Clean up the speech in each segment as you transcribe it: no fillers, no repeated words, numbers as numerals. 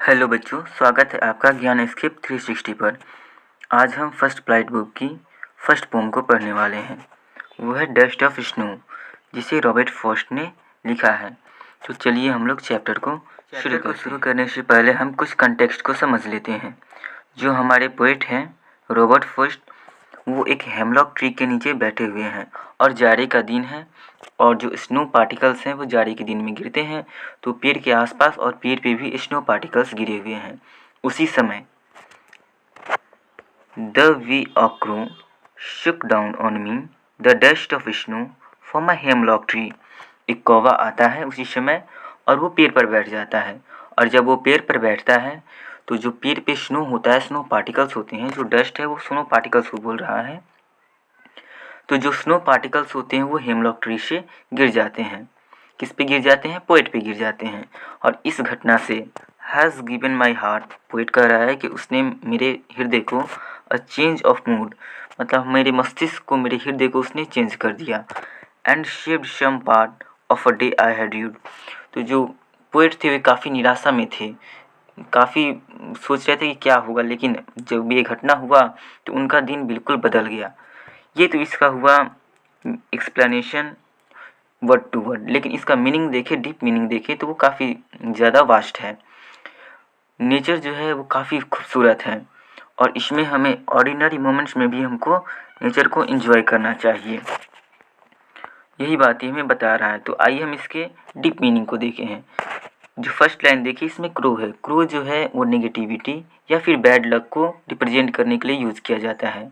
Hello बच्चों, स्वागत है आपका ज्ञान स्केप 360 पर। आज हम फर्स्ट फ्लाइट बुक की फर्स्ट पोम को पढ़ने वाले हैं। वो है डस्ट ऑफ स्नो, जिसे रॉबर्ट फ्रॉस्ट ने लिखा है। तो चलिए हम लोग चैप्टर को शुरू करने से पहले हम कुछ कंटेक्स्ट को समझ लेते हैं। जो हमारे पोएट हैं रॉबर्ट फ्रॉस्ट, वो एक हेमलॉक ट्री के नीचे बैठे हुए हैं और जाड़े का दिन है और जो स्नो पार्टिकल्स हैं वो जाड़े के दिन में गिरते हैं, तो पेड़ के आसपास और पेड़ पे भी स्नो पार्टिकल्स गिरे हुए हैं। उसी समय the way a crow shook down on me the dust of snow from a hemlock tree. एक कौवा आता है उसी समय और वो पेड़ पर बैठ जाता है, और जब वो पेड़ पर बैठता है तो जो पेड़ पे स्नो होता है, स्नो पार्टिकल्स होते हैं, जो डस्ट है वो स्नो पार्टिकल्स को बोल रहा है। तो जो स्नो पार्टिकल्स होते हैं वो हेमलॉक ट्री से गिर जाते हैं। किस पे गिर जाते हैं? पोएट पे गिर जाते हैं। और इस घटना से has given my heart, poet कह रहा है कि उसने मेरे हृदय को अ चेंज ऑफ मूड, मतलब मेरे मस्तिष्क को, मेरे हृदय को उसने चेंज कर दिया। And shaped some part of a day I had rued. तो जो पोएट थे वे काफ़ी निराशा में थे, काफ़ी सोच रहे थे कि क्या होगा, लेकिन जब ये घटना हुआ तो उनका दिन बिल्कुल बदल गया। ये तो इसका हुआ एक्सप्लेनेशन वर्ड टू वर्ड, लेकिन इसका मीनिंग देखें, डीप मीनिंग देखें तो वो काफ़ी ज़्यादा वास्ट है। नेचर जो है वो काफ़ी खूबसूरत है और इसमें हमें ऑर्डिनरी मोमेंट्स में भी हमको नेचर को एंजॉय करना चाहिए। यही बात ही हमें बता रहा है। तो आइए हम इसके डीप मीनिंग को देखें हैं। जो फर्स्ट लाइन देखिए, इसमें क्रो है। क्रो जो है वो नेगेटिविटी या फिर बैड लक को रिप्रेजेंट करने के लिए यूज़ किया जाता है,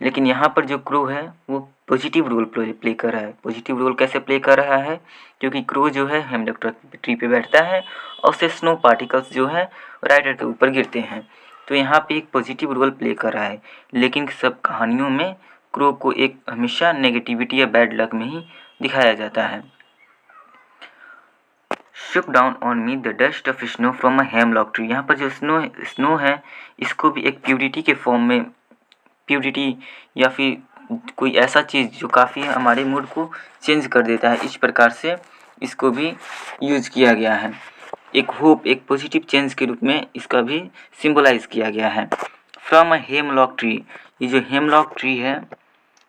लेकिन यहाँ पर जो क्रो है वो पॉजिटिव रोल प्ले कर रहा है। पॉजिटिव रोल कैसे प्ले कर रहा है? क्योंकि क्रो जो है हेमलॉक ट्री पे बैठता है और उससे स्नो पार्टिकल्स जो है राइडर के ऊपर गिरते हैं, तो यहाँ पे एक पॉजिटिव रोल प्ले कर रहा है। लेकिन सब कहानियों में क्रो को एक हमेशा नेगेटिविटी या बैड लक में ही दिखाया जाता है। शुक down on me the dust of snow from a hemlock tree. यहाँ पर जो स्नो है इसको भी एक प्यूरिटी के फॉर्म में, प्यूरिटी या फिर कोई ऐसा चीज़ जो काफ़ी हमारे मूड को चेंज कर देता है, इस प्रकार से इसको भी यूज़ किया गया है। एक होप, एक पॉजिटिव चेंज के रूप में इसका भी सिंबलाइज किया गया है। फ्रॉम अ हेमलॉक ट्री, ये जो हेमलॉक ट्री है,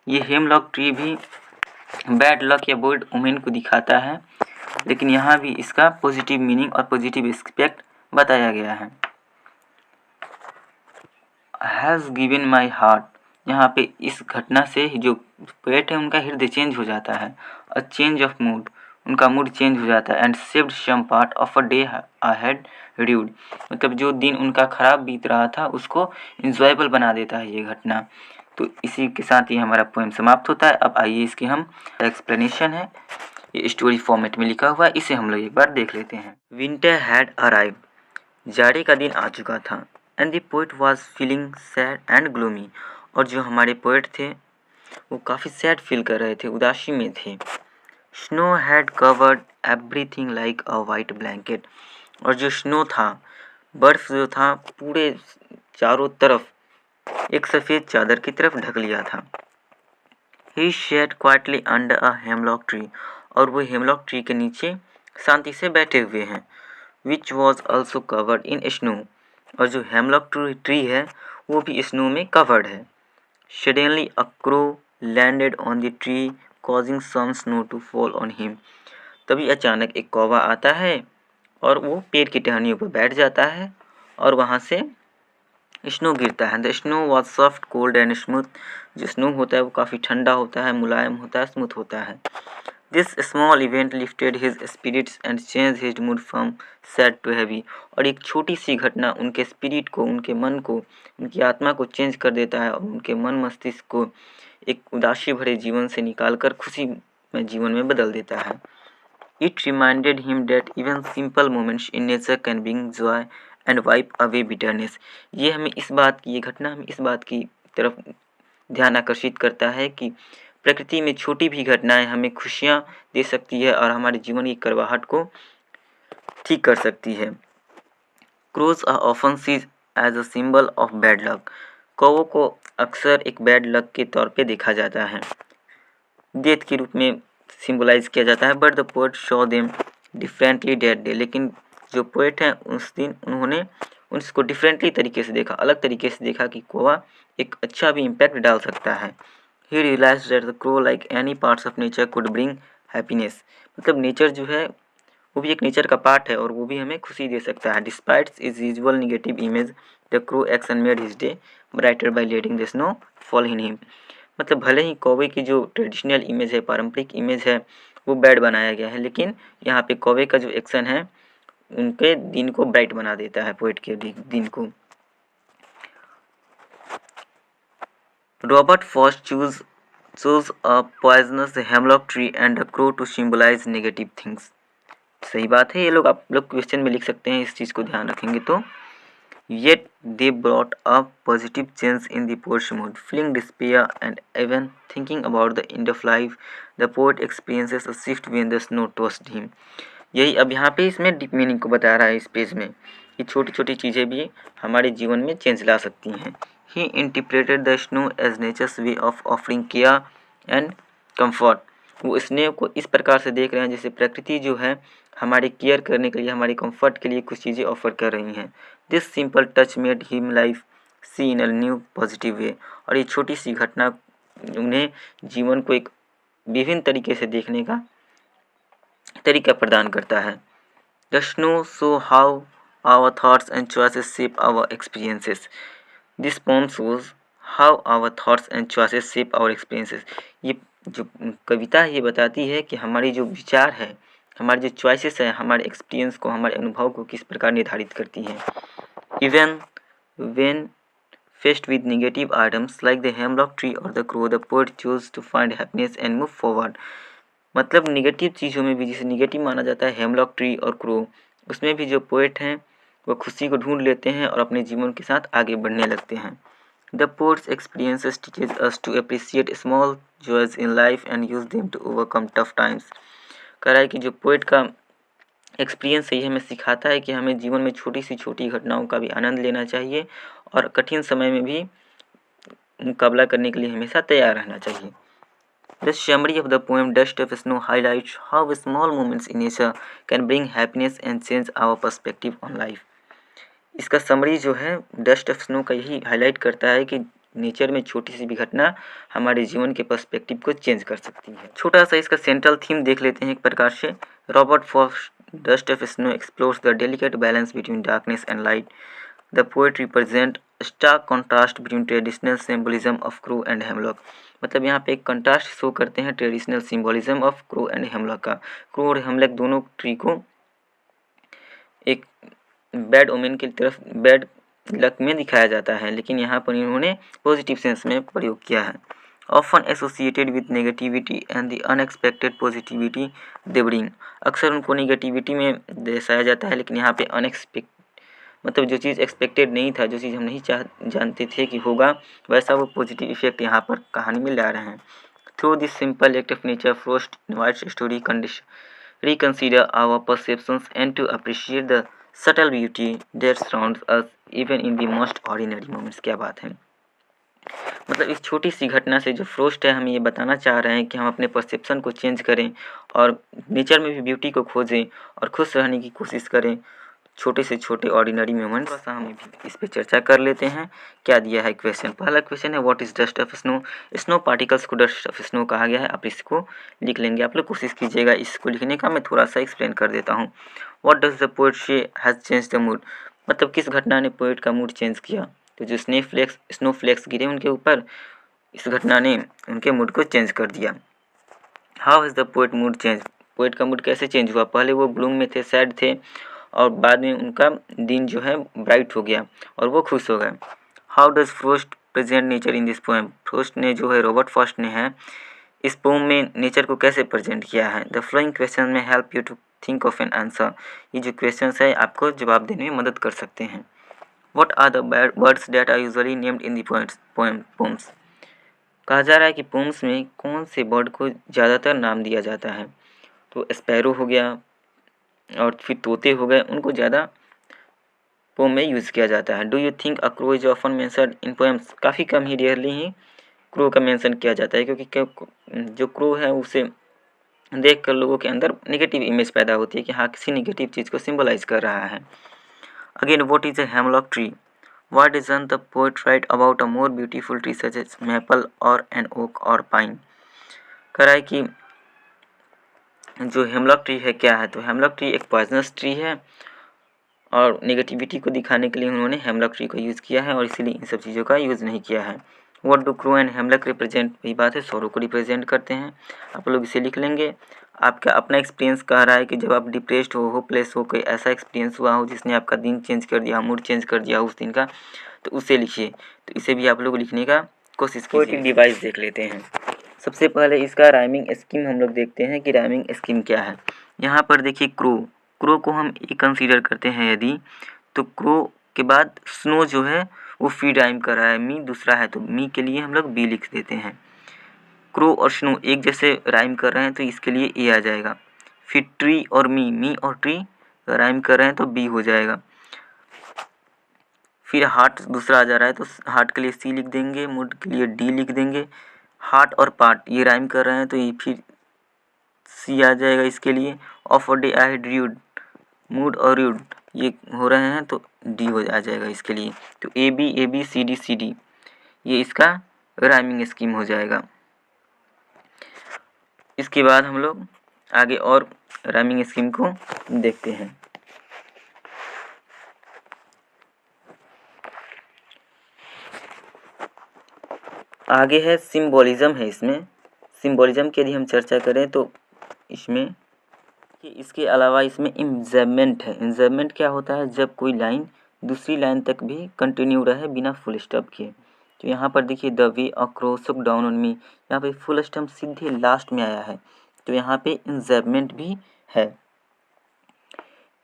ये हेमलॉक ट्री भी बैड लक या बैड ओमेन को दिखाता है, लेकिन यहाँ भी इसका पॉजिटिव मीनिंग और पॉजिटिव एस्पेक्ट बताया गया है। हैज़ गिवन माई हार्ट, यहाँ पे इस घटना से जो पोएट है उनका हृदय चेंज हो जाता है। अ चेंज ऑफ मूड, उनका मूड चेंज हो जाता है। And saved some part of a day I had rued, मतलब जो दिन उनका खराब बीत रहा था उसको इंजॉयबल बना देता है ये घटना। तो इसी के साथ ही हमारा पोएम समाप्त होता है। अब आइए इसके हम एक्सप्लेनेशन है, ये स्टोरी फॉर्मेट में लिखा हुआ है, इसे हम लोग एक बार देख लेते हैं। विंटर हैड अराइव, जाड़े का दिन आ चुका था। And the poet was feeling sad and gloomy, और जो हमारे पोएट थे वो काफ़ी सैड फील कर रहे थे, उदासी में थे। Snow had covered everything like a white blanket, और जो स्नो था, बर्फ जो था, पूरे चारों तरफ एक सफ़ेद चादर की तरफ ढक लिया था। He sat quietly under a hemlock tree, और वो हेमलॉक ट्री के नीचे शांति से बैठे हुए हैं। Which was also covered in snow, और जो हेमलॉक ट्री है वो भी स्नो में कवर्ड है। Suddenly a crow landed on the tree causing some snow to fall on him, तभी अचानक एक कौवा आता है और वो पेड़ की टहनियों पर बैठ जाता है और वहाँ से स्नो गिरता है। The snow was soft cold and smooth, जो स्नो होता है वो काफ़ी ठंडा होता है, मुलायम होता है, स्मूथ होता है। This small event lifted his spirits and change his mood from sad to heavy, और एक छोटी सी घटना उनके स्पिरिट को, उनके मन को, उनकी आत्मा को चेंज कर देता है और उनके मन मस्तिष्क को एक उदासी भरे जीवन से निकालकर खुशी में जीवन में बदल देता है। It reminded him that even simple moments in nature can bring joy and wipe away bitterness. ये घटना हमें इस बात की तरफ ध्यान आकर्षित करता है कि प्रकृति में छोटी भी घटनाएं हमें खुशियाँ दे सकती है और हमारे जीवन की कड़वाहट को ठीक कर सकती है। Crows are often seen as a symbol of bad luck. कौवों को अक्सर एक बैड लक के तौर पे देखा जाता है, डेथ के रूप में सिंबलाइज किया जाता है। But the poet show them differently that day, लेकिन जो पोएट हैं उस दिन उन्होंने उसको डिफरेंटली तरीके से देखा, अलग तरीके से देखा कि कौवा एक अच्छा भी इम्पैक्ट डाल सकता है। He realise that the crow like any parts of nature could bring happiness, मतलब नेचर जो है वो भी एक नेचर का पार्ट है और वो भी हमें खुशी दे सकता है। Despite is usual negative image the crow action made his day brighter by letting the snow fall in him, मतलब भले ही कौवे की जो ट्रेडिशनल इमेज है, पारंपरिक इमेज है, वो बैड बनाया गया है, लेकिन यहाँ पे कौवे का जो एक्शन है उनके दिन को ब्राइट बना देता है, पोएट के दिन को। Robert Frost chose a poisonous hemlock tree and a crow to symbolize negative things. सही बात है, ये लोग आप लोग क्वेश्चन में लिख सकते हैं, इस चीज़ को ध्यान रखेंगे तो। Yet they brought a positive change in the poet's mood. Feeling despair and even thinking about the end of life, the poet experiences a shift when the snow tossed him. यही अब यहाँ पे इसमें डीप मीनिंग को बता रहा है इस पेज में कि छोटी छोटी चीज़ें भी हमारे जीवन में चेंज ला सकती हैं। He interpreted the snow as nature's way of offering care and comfort. वो स्नेह को इस प्रकार से देख रहे हैं जैसे प्रकृति जो है हमारी केयर करने के लिए, हमारे कंफर्ट के लिए कुछ चीज़ें ऑफर कर रही हैं। This simple touch made him life see in a new positive way, और ये छोटी सी घटना उन्हें जीवन को एक विभिन्न तरीके से देखने का तरीका प्रदान करता है। The snow show how our thoughts and choices shape our experiences. This poem shows how our thoughts and choices shape our experiences. ये जो कविता है ये बताती है कि हमारी जो विचार है, हमारी जो चॉइसेस है, हमारे एक्सपीरियंस को, हमारे अनुभव को किस प्रकार निर्धारित करती हैं। Even when faced with negative items like the hemlock tree or the crow, the poet chose to find happiness and move forward. मतलब निगेटिव चीज़ों में भी, जिसे निगेटिव माना जाता है हेमलॉक ट्री और क्रो, उसमें भी जो पोएट हैं वो खुशी को ढूंढ लेते हैं और अपने जीवन के साथ आगे बढ़ने लगते हैं। The poet's experiences teaches us to appreciate small joys in life and use them to overcome tough times. कह रहा है कि जो पोएट का एक्सपीरियंस है ये हमें सिखाता है कि हमें जीवन में छोटी सी छोटी घटनाओं का भी आनंद लेना चाहिए और कठिन समय में भी मुकाबला करने के लिए हमेशा तैयार रहना चाहिए। The summary of the poem Dust of Snow highlights how small moments in nature can bring happiness and change our perspective on life. इसका समरी जो है डस्ट ऑफ स्नो का यही हाईलाइट करता है कि नेचर में छोटी सी भी घटना हमारे जीवन के पर्सपेक्टिव को चेंज कर सकती है। छोटा सा इसका सेंट्रल थीम देख लेते हैं एक प्रकार से। Robert Frost dust of snow explores the delicate balance between darkness and light. The poet represent stark contrast between traditional symbolism of crow and hemlock. मतलब यहाँ पे एक कंट्रास्ट शो करते हैं traditional symbolism of crow and hemlock का। Crow और hemlock दोनों tree को एक बैड ओमेन की तरफ, बैड लक में दिखाया जाता है, लेकिन यहाँ पर इन्होंने पॉजिटिव सेंस में प्रयोग किया है। Often associated with negativity and the unexpected positivity they bring. अक्सर उनको नेगेटिविटी में दर्शाया जाता है, लेकिन यहाँ पे अनएक्सपेक्ट मतलब जो चीज़ एक्सपेक्टेड नहीं था, जो चीज़ हम नहीं जानते थे कि होगा, वैसा वो पॉजिटिव इफेक्ट यहाँ पर कहानी में ला रहे हैं। Through this simple act of nature frost invites story reconsider our perceptions and to appreciate the subtle beauty that surrounds us even in the most ordinary moments। क्या बात है, मतलब इस छोटी सी घटना से जो फ्रोस्ट है हमें ये बताना चाह रहे हैं कि हम अपने परसेप्शन को चेंज करें और नेचर में भी ब्यूटी को खोजें और खुश रहने की कोशिश करें छोटे से छोटे ऑर्डिनरी मोमेंट्स। थोड़ा सा हम इस पे चर्चा कर लेते हैं। क्या दिया है क्वेश्चन, पहला क्वेश्चन है what is dust of snow. Snow particles को डस्ट ऑफ स्नो कहा गया है, आप इसको लिख लेंगे। आप लोग कोशिश कीजिएगा इसको लिखने का, मैं थोड़ा सा एक्सप्लेन कर देता हूँ। व्हाट डज द पोएट से हैज़ चेंज द मूड, मतलब किस घटना ने पोएट का मूड चेंज किया। तो जो स्नो फ्लेक्स गिरे उनके ऊपर, इस घटना ने उनके मूड को चेंज कर दिया। How is the poet mood change, poet का मूड कैसे चेंज हुआ। पहले वो ग्लूम में थे, सैड थे, और बाद में उनका दिन जो है ब्राइट हो गया और वो खुश हो गए। How does frost present nature in this poem, frost ने जो है, रॉबर्ट फ्रॉस्ट ने है, इस पोम में नेचर को कैसे प्रेजेंट किया है। द फ्लोइंग क्वेश्चन में help you to think of an answer, ये जो क्वेश्चन है आपको जवाब देने में मदद कर सकते हैं। What are the birds that are usually named in the poems, कहा जा रहा है कि पोम्स में कौन से बर्ड को ज़्यादातर नाम दिया जाता है। तो स्पैरो हो गया और फिर तोते हो गए, उनको ज़्यादा पोम में यूज़ किया जाता है। Do you think a crow is often mentioned in poems, काफ़ी कम ही, रेयरली ही क्रो का मेंशन किया जाता है, क्योंकि जो क्रो है उसे देख कर लोगों के अंदर नेगेटिव इमेज पैदा होती है कि हाँ किसी नेगेटिव चीज़ को सिंबलाइज कर रहा है। Again what is a hemlock tree? Why doesn't the poet write about a more beautiful tree such as maple or an oak or pine? कह रहा है कि जो हेमलॉक ट्री है क्या है, तो हेमलॉक ट्री एक पॉइजनस ट्री है और नेगेटिविटी को दिखाने के लिए उन्होंने हेमलॉक ट्री को यूज़ किया है और इसीलिए इन सब चीज़ों का यूज़ नहीं किया है। What do crow and hemlock represent? वही बात है, सौरों को रिप्रेजेंट करते हैं। आप लोग इसे लिख लेंगे। आपका अपना एक्सपीरियंस कह रहा है कि जब आप डिप्रेस्ड हो, होपलेस हो, कोई ऐसा एक्सपीरियंस हुआ हो जिसने आपका दिन चेंज कर दिया, मूड चेंज कर दिया उस दिन का, तो उसे लिखिए। तो इसे भी आप लोग लिखने का कोशिश कीजिए। पोएटिक डिवाइस देख लेते हैं। सबसे पहले इसका राइमिंग स्कीम हम लोग देखते हैं कि राइमिंग स्कीम क्या है। यहाँ पर देखिए क्रो को हम ए कंसीडर करते हैं यदि, तो क्रो के बाद स्नो जो है वो फी राइम कर रहा है, मी दूसरा है तो मी के लिए हम लोग बी लिख देते हैं। क्रो और स्नो एक जैसे राइम कर रहे हैं तो इसके लिए ए आ जाएगा। फिर ट्री और मी और ट्री राइम कर रहे हैं तो बी हो जाएगा। फिर हार्ट दूसरा आ जा रहा है तो हार्ट के लिए सी लिख देंगे, मूड के लिए डी लिख देंगे। हार्ट और पार्ट ये राइम कर रहे हैं तो ये फिर सी आ जाएगा इसके लिए। Of a day I had read, mood और रीड ये हो रहे हैं तो डी हो आ जाएगा इसके लिए। तो ए बी सी डी ये इसका राइमिंग स्कीम हो जाएगा। इसके बाद हम लोग आगे और राइमिंग स्कीम को देखते हैं। आगे है सिंबोलिज्म है। इसमें सिंबोलिज्म की यदि हम चर्चा करें तो इसमें कि इसके अलावा इसमें इंजर्मेंट है। इंजर्मेंट क्या होता है? जब कोई लाइन दूसरी लाइन तक भी कंटिन्यू रहे बिना फुल स्टॉप किए। तो यहाँ पर देखिए the way across took down on मी, यहाँ पे फुल स्टॉप सीधे लास्ट में आया है तो यहाँ पे इंजर्मेंट भी है।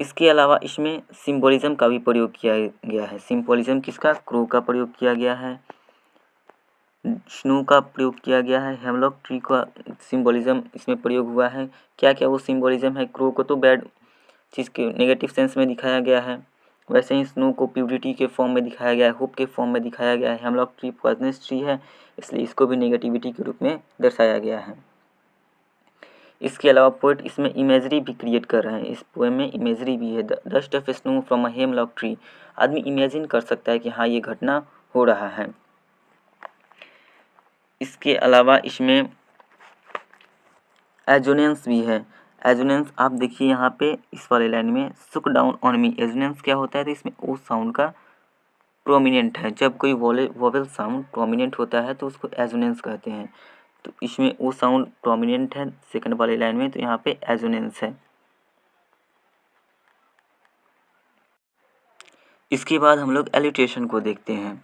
इसके अलावा इसमें सिंबोलिज्म का भी प्रयोग किया गया है। सिंबोलिज्म किसका? क्रो का प्रयोग किया गया है, स्नो का प्रयोग किया गया है, हेमलॉक ट्री का सिंबोलिज्म इसमें प्रयोग हुआ है। क्या क्या वो सिंबोलिज्म है? क्रो को तो बैड चीज़ के नेगेटिव सेंस में दिखाया गया है, वैसे ही स्नो को प्यूरिटी के फॉर्म में दिखाया गया है, होप के फॉर्म में दिखाया गया है। हेमलॉक ट्री पॉइजनस ट्री है इसलिए इसको भी नेगेटिविटी के रूप में दर्शाया गया है। इसके अलावा पोएट इसमें इमेजरी भी क्रिएट कर रहे हैं। इस पोएम में इमेजरी भी है। The dust of snow from a hemlock tree, आदमी इमेजिन कर सकता है कि हाँ ये घटना हो रहा है। इसके अलावा इसमें एजोनेंस भी है। एजोनेंस आप देखिए यहाँ पे इस वाले लाइन में सुक डाउन ऑन मी, एजोनेंस क्या होता है? तो इसमें ओ साउंड का प्रोमिनेंट है। जब कोई वोवेल साउंड प्रोमिनेंट होता है तो उसको एजोनेंस कहते हैं। तो इसमें ओ साउंड प्रोमिनेंट है सेकंड वाले लाइन में, तो यहाँ पे एजोनेंस है। इसके बाद हम लोग एलिट्रेशन को देखते हैं।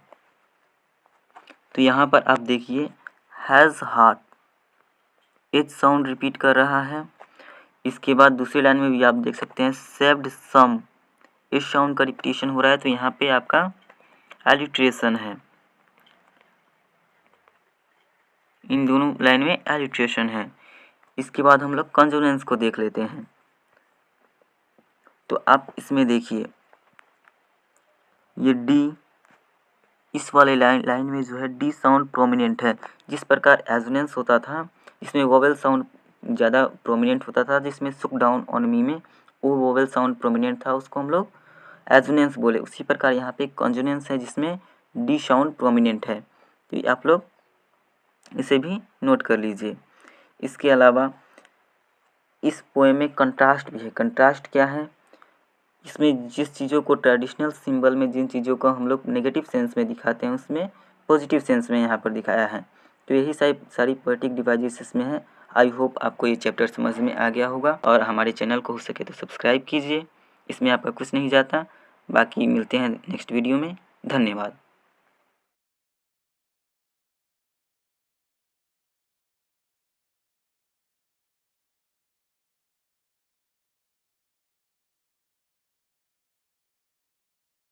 तो यहाँ पर आप देखिए has heart, H sound repeat कर रहा है। इसके बाद दूसरी लाइन में भी आप देख सकते हैं सेव्ड सम, इस साउंड का रिपीटिशन हो रहा है तो यहाँ पे आपका एलिट्रेशन है। इन दोनों लाइन में एलिट्रेशन है। इसके बाद हम लोग कंसोनेंस को देख लेते हैं। तो आप इसमें देखिए ये डी, इस वाले लाइन में जो है डी साउंड प्रोमिनेंट है। जिस प्रकार एजोनेंस होता था इसमें वोवेल साउंड ज़्यादा प्रोमिनेंट होता था, जिसमें सुक डाउन ऑन मी में वो वोवेल साउंड प्रोमिनेंट था, उसको हम लोग एजोनेंस बोले। उसी प्रकार यहाँ पे कंसोनेंस है जिसमें डी साउंड प्रोमिनेंट है। तो आप लोग इसे भी नोट कर लीजिए। इसके अलावा इस पोएम में कंट्रास्ट भी है। कंट्रास्ट क्या है? इसमें जिस चीज़ों को ट्रेडिशनल सिंबल में जिन चीज़ों को हम लोग नेगेटिव सेंस में दिखाते हैं उसमें पॉजिटिव सेंस में यहाँ पर दिखाया है। तो यही सारी पोएटिक डिवाइसेस इसमें है। आई होप आपको ये चैप्टर समझ में आ गया होगा और हमारे चैनल को हो सके तो सब्सक्राइब कीजिए, इसमें आपका कुछ नहीं जाता। बाकी मिलते हैं नेक्स्ट वीडियो में। धन्यवाद।